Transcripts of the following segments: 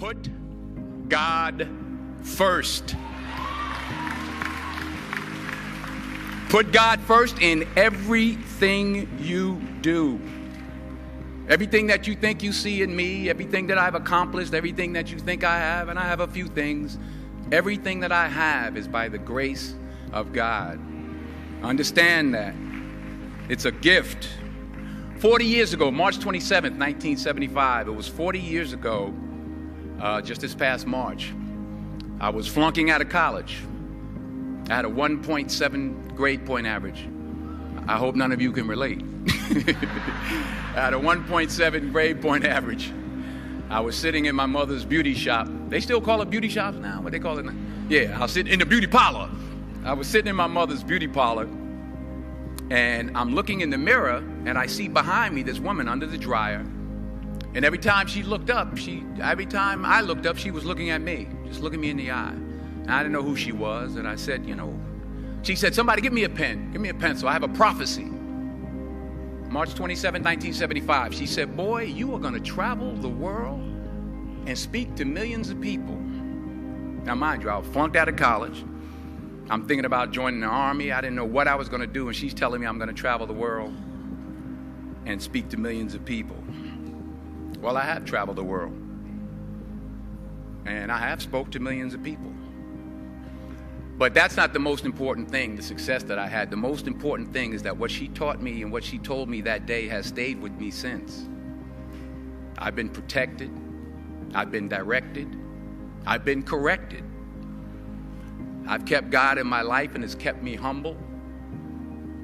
Put God first. Put God first in everything you do. Everything that you think you see in me, everything that I've accomplished, everything that you think I have, and I have a few things, everything that I have is by the grace of God. Understand that. It's a gift. 40 years ago, March 27th, 1975, it was 40 years ago, just this past March, I was flunking out of college. I had a 1.7 grade point average. I hope none of you can relate. I had a 1.7 grade point average. I was sitting in my mother's beauty shop. They still call it beauty shops now? What they call it now? Yeah, I was sitting in the beauty parlor. I was sitting in my mother's beauty parlor, and I'm looking in the mirror, and I see behind me this woman under the dryer. And every time she looked up, every time I looked up, she was looking at me, just looking me in the eye. And I didn't know who she was, and I said, she said, somebody give me a pen, give me a pencil. I have a prophecy. March 27, 1975, she said, boy, you are going to travel the world and speak to millions of people. Now, mind you, I was flunked out of college. I'm thinking about joining the army. I didn't know what I was going to do, and she's telling me I'm going to travel the world and speak to millions of people. Well, I have traveled the world, and I have spoke to millions of people. But that's not the most important thing, the success that I had. The most important thing is that what she taught me and what she told me that day has stayed with me since. I've been protected. I've been directed. I've been corrected. I've kept God in my life, and it's kept me humble.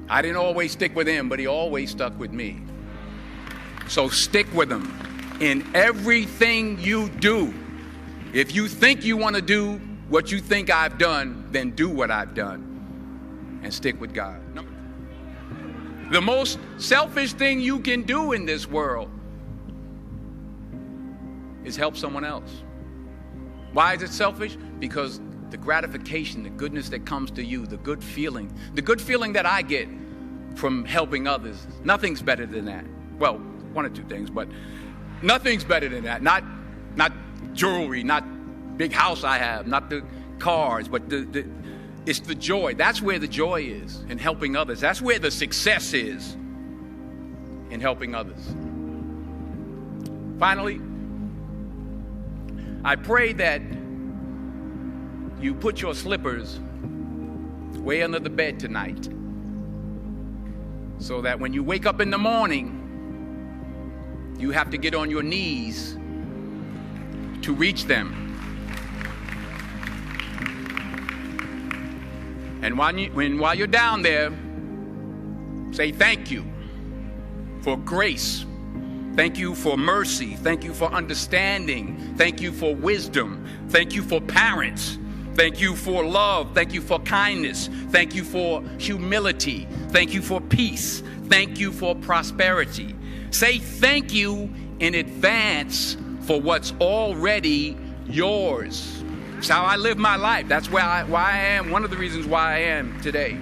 I didn't always stick with him, but he always stuck with me. So stick with him in everything you do. If you think you want to do what you think I've done, then do what I've done and stick with God. The most selfish thing you can do in this world is help someone else. Why is it selfish? Because the gratification, the goodness that comes to you, the good feeling that I get from helping others, nothing's better than that. Well, one or two things, but nothing's better than that. Not jewelry, not big house I have, not the cars, but it's the joy. That's where the joy is, in helping others. That's where the success is, in helping others. Finally, I pray that you put your slippers way under the bed tonight, so that when you wake up in the morning, you have to get on your knees to reach them. And while you're down there, say thank you for grace. Thank you for mercy. Thank you for understanding. Thank you for wisdom. Thank you for parents. Thank you for love. Thank you for kindness. Thank you for humility. Thank you for peace. Thank you for prosperity. Say thank you in advance for what's already yours. It's how I live my life. That's why I am, one of the reasons why I am today.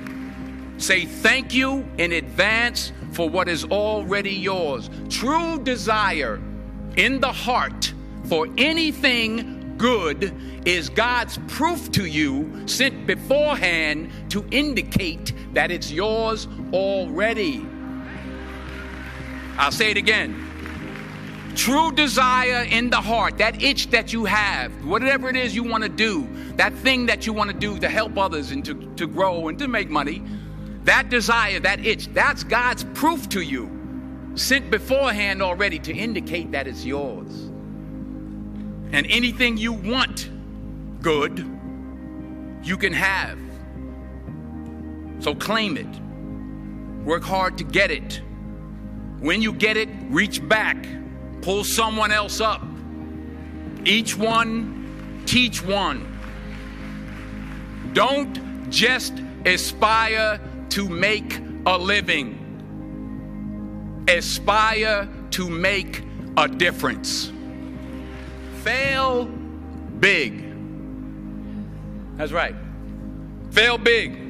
Say thank you in advance for what is already yours. True desire in the heart for anything good is God's proof to you, sent beforehand to indicate that it's yours already. I'll say it again. True desire in the heart, that itch that you have, whatever it is you want to do, that thing that you want to do to help others and to grow and to make money, that desire, that itch, that's God's proof to you, sent beforehand already to indicate that it's yours. And anything you want good, you can have. So claim it. Work hard to get it. When you get it, reach back. Pull someone else up. Each one, teach one. Don't just aspire to make a living. Aspire to make a difference. Fail big. That's right. Fail big.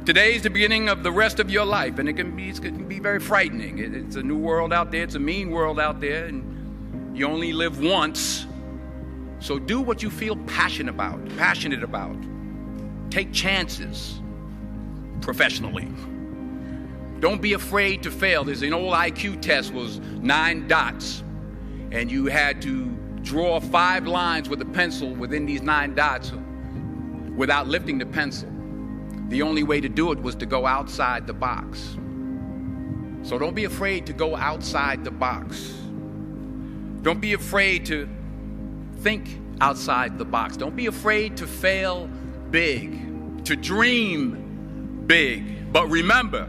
Today's the beginning of the rest of your life, and it can be very frightening. It's a new world out there. It's a mean world out there, and you only live once. So do what you feel passionate about. Take chances professionally. Don't be afraid to fail. There's an old IQ test, was 9 dots, and you had to draw 5 lines with a pencil within these 9 dots without lifting the pencil. The only way to do it was to go outside the box. So don't be afraid to go outside the box. Don't be afraid to think outside the box. Don't be afraid to fail big, to dream big. But remember,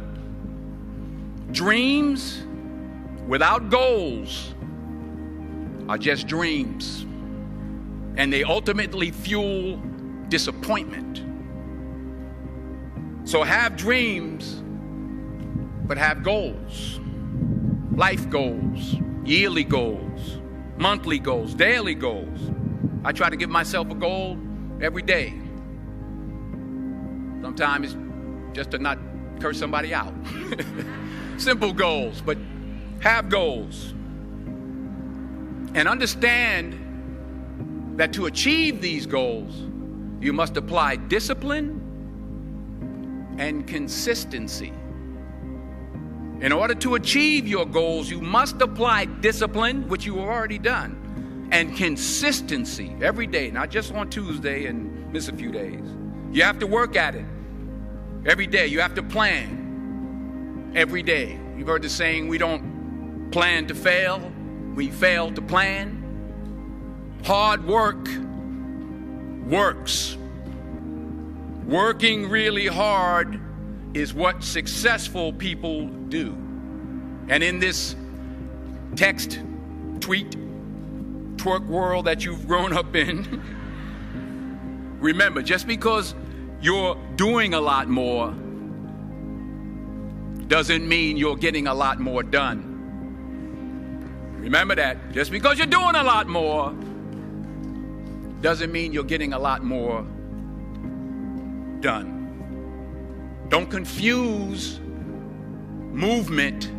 dreams without goals are just dreams, and they ultimately fuel disappointment. So have dreams, but have goals. Life goals, yearly goals, monthly goals, daily goals. I try to give myself a goal every day. Sometimes it's just to not curse somebody out. Simple goals, but have goals. And understand that to achieve these goals, you must apply discipline and consistency. In order to achieve your goals, you must apply discipline, which you have already done, and consistency every day, not just on Tuesday and miss a few days. You have to work at it every day. You have to plan every day. You've heard the saying, we don't plan to fail, we fail to plan. Hard work works. Working really hard is what successful people do. And in this text, tweet, twerk world that you've grown up in, remember, just because you're doing a lot more doesn't mean you're getting a lot more done. Remember that. Just because you're doing a lot more doesn't mean you're getting a lot more done. Don't confuse movement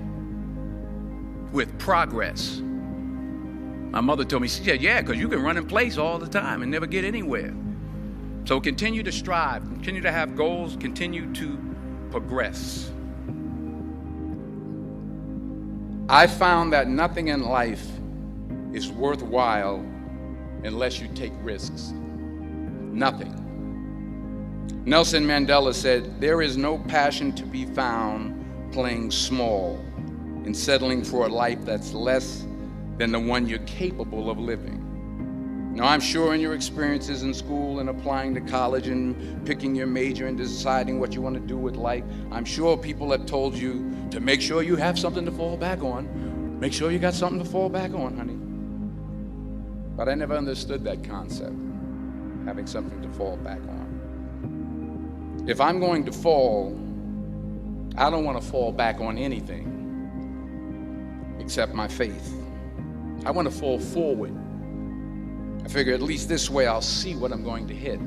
with progress. My mother told me, she said, yeah, because you can run in place all the time and never get anywhere. So continue to strive, continue to have goals, continue to progress. I found that nothing in life is worthwhile unless you take risks. Nothing. Nelson Mandela said, there is no passion to be found playing small and settling for a life that's less than the one you're capable of living. Now, I'm sure in your experiences in school and applying to college and picking your major and deciding what you want to do with life, I'm sure people have told you to make sure you have something to fall back on. Make sure you got something to fall back on, honey. But I never understood that concept, having something to fall back on. If I'm going to fall, I don't want to fall back on anything except my faith. I want to fall forward. I figure at least this way I'll see what I'm going to hit.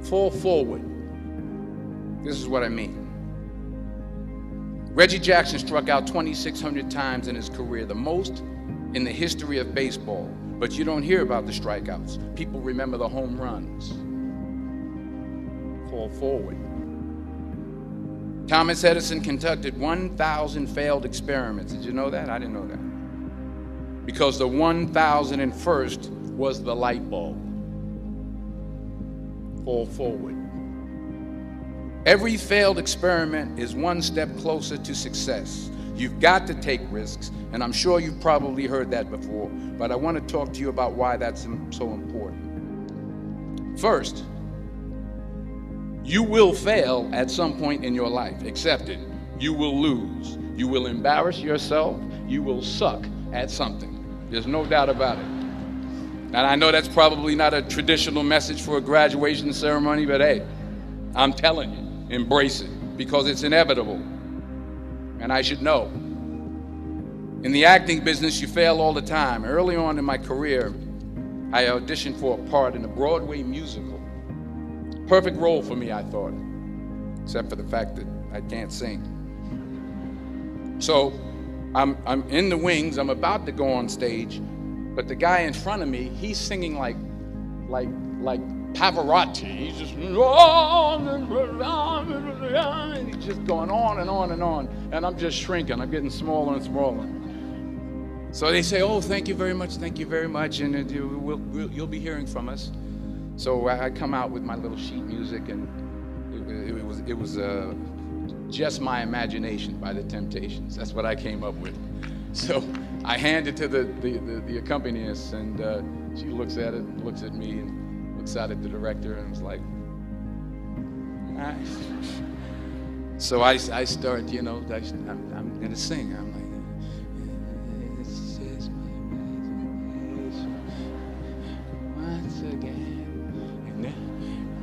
Fall forward. This is what I mean. Reggie Jackson struck out 2,600 times in his career, the most in the history of baseball. But you don't hear about the strikeouts. People remember the home runs. Fall forward. Thomas Edison conducted 1,000 failed experiments. Did you know that? I didn't know that. Because the 1,001st was the light bulb. Fall forward. Every failed experiment is one step closer to success. You've got to take risks, and I'm sure you've probably heard that before, but I want to talk to you about why that's so important. First, you will fail at some point in your life. Accept it. You will lose. You will embarrass yourself. You will suck at something. There's no doubt about it. And I know that's probably not a traditional message for a graduation ceremony, but hey, I'm telling you, embrace it, because it's inevitable. And I should know. In the acting business, you fail all the time. Early on in my career, I auditioned for a part in a Broadway musical. Perfect role for me, I thought, except for the fact that I can't sing. So I'm in the wings, I'm about to go on stage, But the guy in front of me, he's singing like Pavarotti. He's just and he's just going on and on and on. And I'm just shrinking. I'm getting smaller and smaller. So they say, "Oh, thank you very much, and you'll be hearing from us." So I come out with my little sheet music, and it was Just My Imagination by The Temptations. That's what I came up with. So I hand it to the accompanist, and she looks at it, looks at me, and looks out at the director, and was like, "All right." So I start, I'm gonna sing. I'm like, "It's just my imagination once again, and they're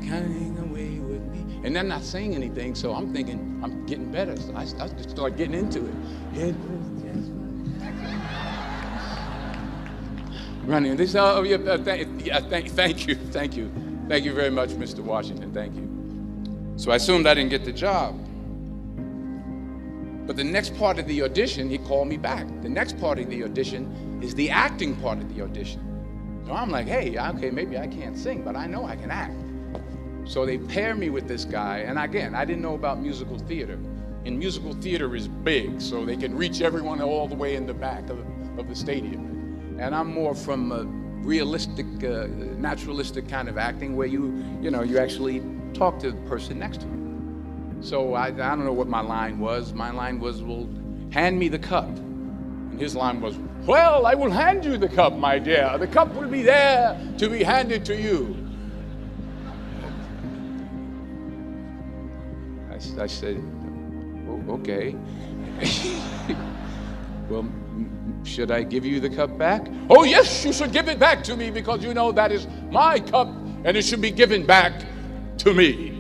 coming away with me." And they're not saying anything, so I'm thinking I'm getting better. So I just start getting into it. Running. They say, "Oh, yeah, thank you very much, Mr. Washington, thank you." So I assumed I didn't get the job. But the next part of the audition, he called me back. The next part of the audition is the acting part of the audition. So I'm like, "Hey, okay, maybe I can't sing, but I know I can act." So they pair me with this guy, and again, I didn't know about musical theater. And musical theater is big, so they can reach everyone all the way in the back of the stadium. And I'm more from a realistic, naturalistic kind of acting where you actually talk to the person next to you. So I don't know what my line was. My line was, "Well, hand me the cup." And his line was, "Well, I will hand you the cup, my dear. The cup will be there to be handed to you." I said, "Oh, okay." "Well, should I give you the cup back?" "Oh, yes, you should give it back to me, because you know that is my cup and it should be given back to me."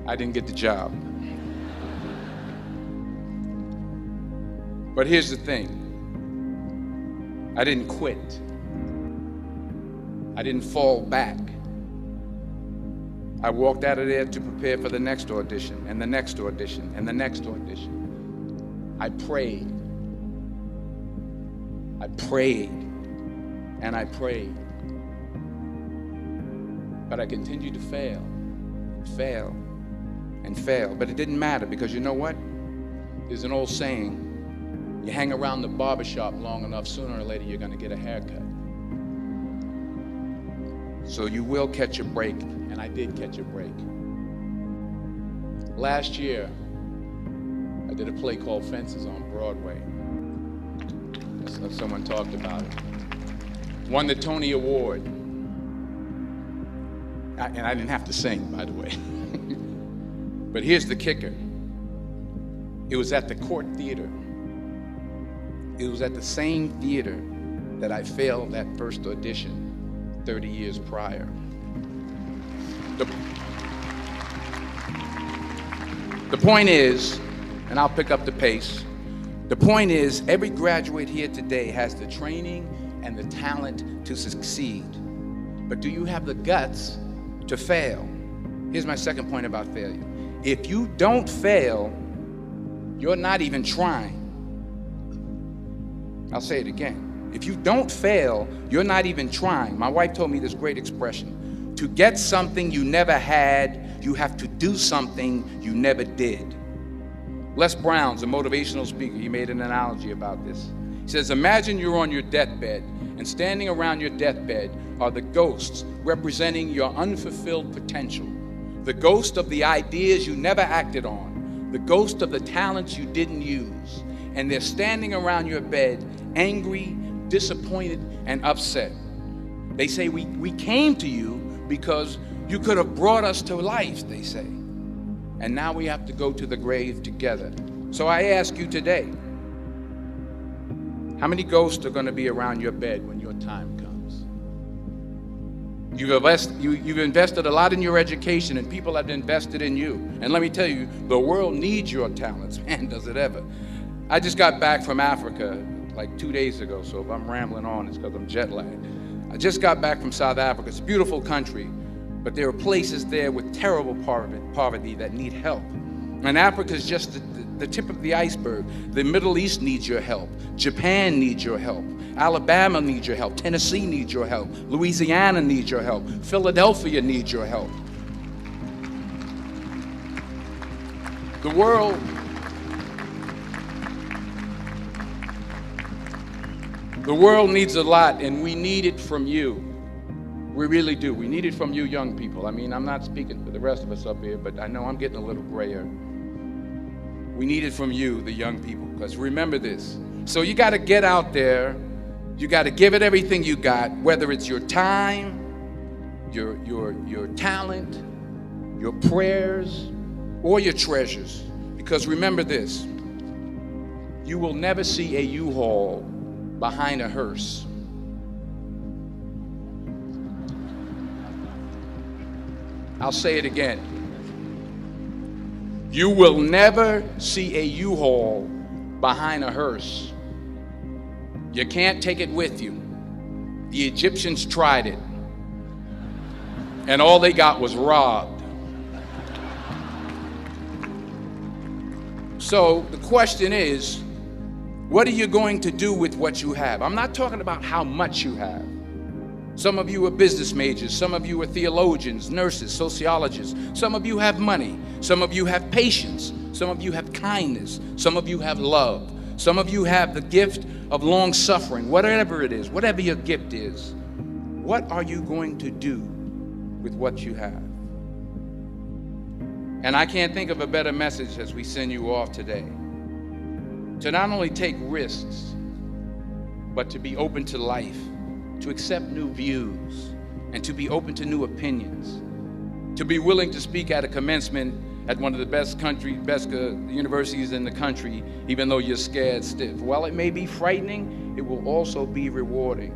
I didn't get the job. But here's the thing. I didn't quit. I didn't fall back. I walked out of there to prepare for the next audition, and the next audition, and the next audition. I prayed. I prayed. And I prayed. But I continued to fail, and fail. But it didn't matter, because you know what? There's an old saying, you hang around the barbershop long enough, sooner or later you're going to get a haircut. So you will catch a break, and I did catch a break. Last year, I did a play called Fences on Broadway. Someone talked about it. Won the Tony Award. And I didn't have to sing, by the way. But here's the kicker. It was at the Court Theater. It was at the same theater that I failed that first audition 30 years prior. The point is, and I'll pick up the pace, the point is, every graduate here today has the training and the talent to succeed. But do you have the guts to fail? Here's my second point about failure. If you don't fail, you're not even trying. I'll say it again. If you don't fail, you're not even trying. My wife told me this great expression. To get something you never had, you have to do something you never did. Les Brown's a motivational speaker. He made an analogy about this. He says, imagine you're on your deathbed, and standing around your deathbed are the ghosts representing your unfulfilled potential. The ghost of the ideas you never acted on. The ghost of the talents you didn't use. And they're standing around your bed, angry, disappointed, and upset. They say, we came to you because you could have brought us to life, they say. And now we have to go to the grave together. So I ask you today, how many ghosts are going to be around your bed when your time comes? You've invested a lot in your education, and people have invested in you. And let me tell you, the world needs your talents. Man, does it ever. I just got back from Africa like 2 days ago, so if I'm rambling on, it's because I'm jet lagged. I just got back from South Africa. It's a beautiful country, but there are places there with terrible poverty that need help. And Africa is just the tip of the iceberg. The Middle East needs your help. Japan needs your help. Alabama needs your help. Tennessee needs your help. Louisiana needs your help. Philadelphia needs your help. The world needs a lot, and we need it from you. We really do. We need it from you young people. I mean, I'm not speaking for the rest of us up here, but I know I'm getting a little grayer. We need it from you, the young people, because remember this. So you got to get out there. You got to give it everything you got, whether it's your time, your talent, your prayers, or your treasures. Because remember this, you will never see a U-Haul behind a hearse. I'll say it again. You will never see a U-Haul behind a hearse. You can't take it with you. The Egyptians tried it, and all they got was robbed. So the question is, what are you going to do with what you have? I'm not talking about how much you have. Some of you are business majors. Some of you are theologians, nurses, sociologists. Some of you have money. Some of you have patience. Some of you have kindness. Some of you have love. Some of you have the gift of long suffering. Whatever it is, whatever your gift is, what are you going to do with what you have? And I can't think of a better message as we send you off today. To not only take risks, but to be open to life, to accept new views, and to be open to new opinions, to be willing to speak at a commencement at one of the best universities in the country, even though you're scared stiff. While it may be frightening, it will also be rewarding.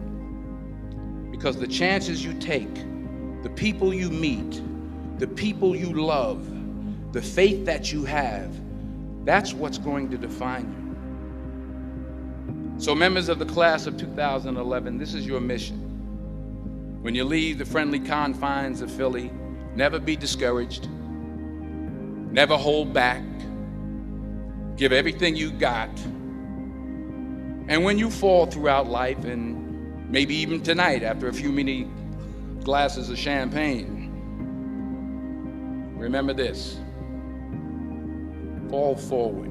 Because the chances you take, the people you meet, the people you love, the faith that you have, that's what's going to define you. So members of the class of 2011, this is your mission. When you leave the friendly confines of Philly, never be discouraged. Never hold back. Give everything you got. And when you fall throughout life, and maybe even tonight after a few many glasses of champagne, remember this. Fall forward.